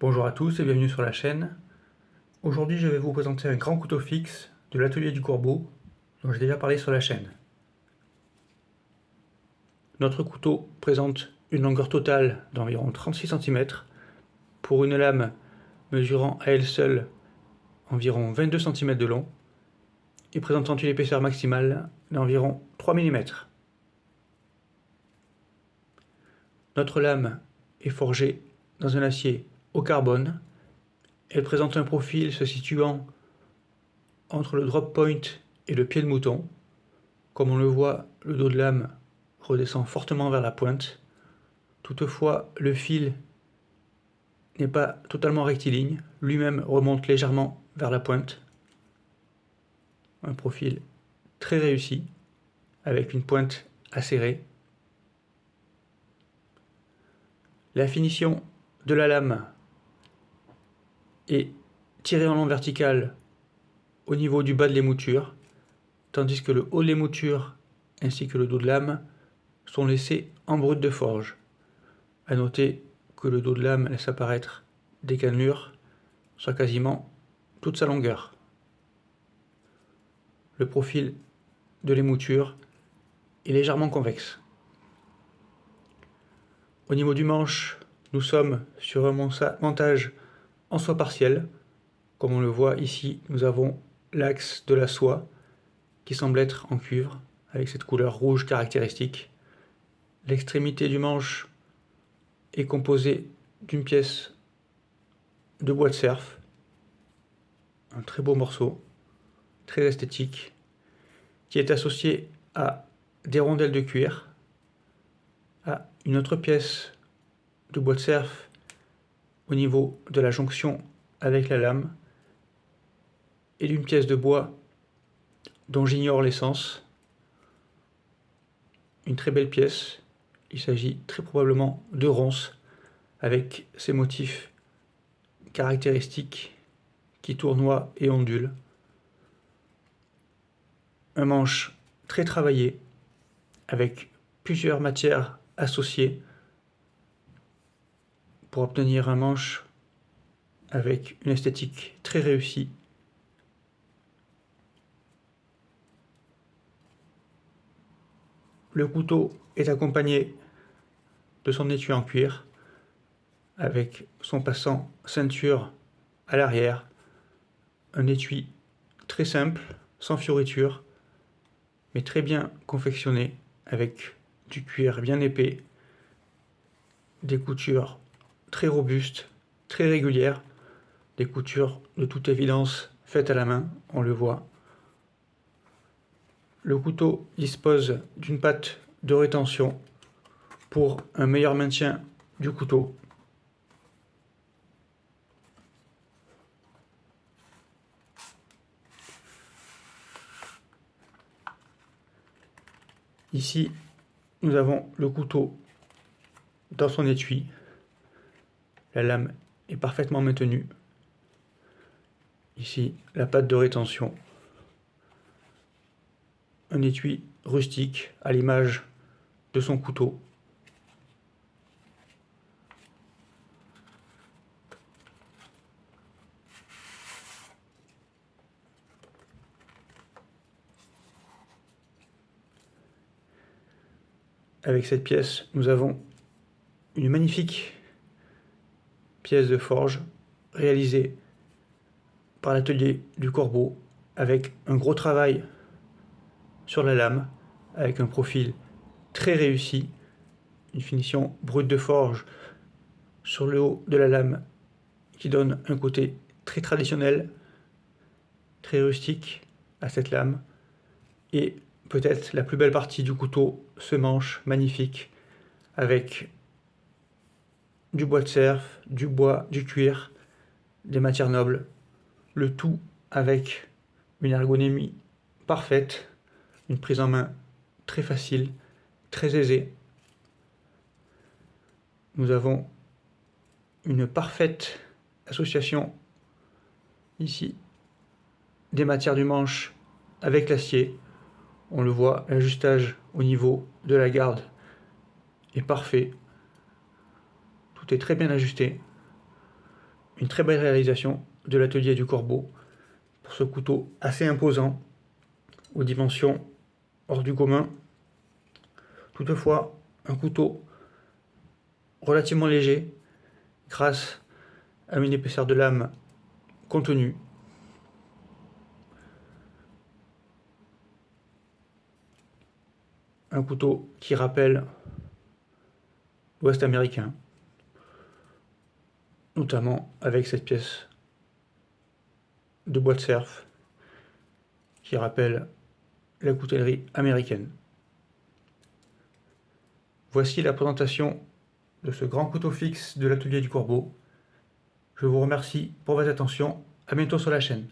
Bonjour à tous et bienvenue sur la chaîne. Aujourd'hui je vais vous présenter un grand couteau fixe de l'atelier du Corbeau dont j'ai déjà parlé sur la chaîne. Notre couteau présente une longueur totale d'environ 36 cm pour une lame mesurant à elle seule environ 22 cm de long et présentant une épaisseur maximale d'environ 3 mm. Notre lame est forgée dans un acier au carbone. Elle présente un profil se situant entre le drop point et le pied de mouton. Comme on le voit, le dos de lame redescend fortement vers la pointe. Toutefois, le fil n'est pas totalement rectiligne, lui-même remonte légèrement vers la pointe. Un profil très réussi, avec une pointe acérée. La finition de la lame est tirée en long vertical au niveau du bas de l'émouture, tandis que le haut de l'émouture ainsi que le dos de lame sont laissés en brut de forge. A noter que le dos de lame laisse apparaître des cannelures sur quasiment toute sa longueur. Le profil de l'émouture est légèrement convexe. Au niveau du manche, nous sommes sur un montage en soie partielle. Comme on le voit ici, nous avons l'axe de la soie qui semble être en cuivre avec cette couleur rouge caractéristique. L'extrémité du manche est composée d'une pièce de bois de cerf, un très beau morceau, très esthétique, qui est associé à des rondelles de cuir, à une autre pièce de bois de cerf au niveau de la jonction avec la lame, et d'une pièce de bois dont j'ignore l'essence. Une très belle pièce, il s'agit très probablement de ronces, avec ces motifs caractéristiques qui tournoient et ondulent. Un manche très travaillé, avec plusieurs matières associées pour obtenir un manche avec une esthétique très réussie. Le couteau est accompagné de son étui en cuir, avec son passant ceinture à l'arrière, un étui très simple, sans fioriture, mais très bien confectionné, avec du cuir bien épais, des coutures très robustes, très régulières, des coutures de toute évidence faites à la main, on le voit. Le couteau dispose d'une patte de rétention pour un meilleur maintien du couteau. Ici, nous avons le couteau dans son étui. La lame est parfaitement maintenue. Ici, la patte de rétention. Un étui rustique à l'image de son couteau. Avec cette pièce, nous avons une magnifique pièce de forge réalisée par l'atelier du Corbeau avec un gros travail sur la lame, avec un profil très réussi, une finition brute de forge sur le haut de la lame qui donne un côté très traditionnel, très rustique à cette lame, et peut-être la plus belle partie du couteau, ce manche magnifique avec du bois de cerf, du bois, du cuir, des matières nobles, le tout avec une ergonomie parfaite, une prise en main très facile, très aisée. Nous avons une parfaite association ici des matières du manche avec l'acier. On le voit, l'ajustage au niveau de la garde est parfait. Tout est très bien ajusté. une très belle réalisation de l'atelier du Corbeau pour ce couteau assez imposant, aux dimensions hors du commun. Toutefois, un couteau relativement léger grâce à une épaisseur de lame contenue. Un couteau qui rappelle l'Ouest américain, notamment avec cette pièce de bois de cerf qui rappelle la coutellerie américaine. Voici la présentation de ce grand couteau fixe de l'atelier du Corbeau. Je vous remercie pour votre attention. À bientôt sur la chaîne.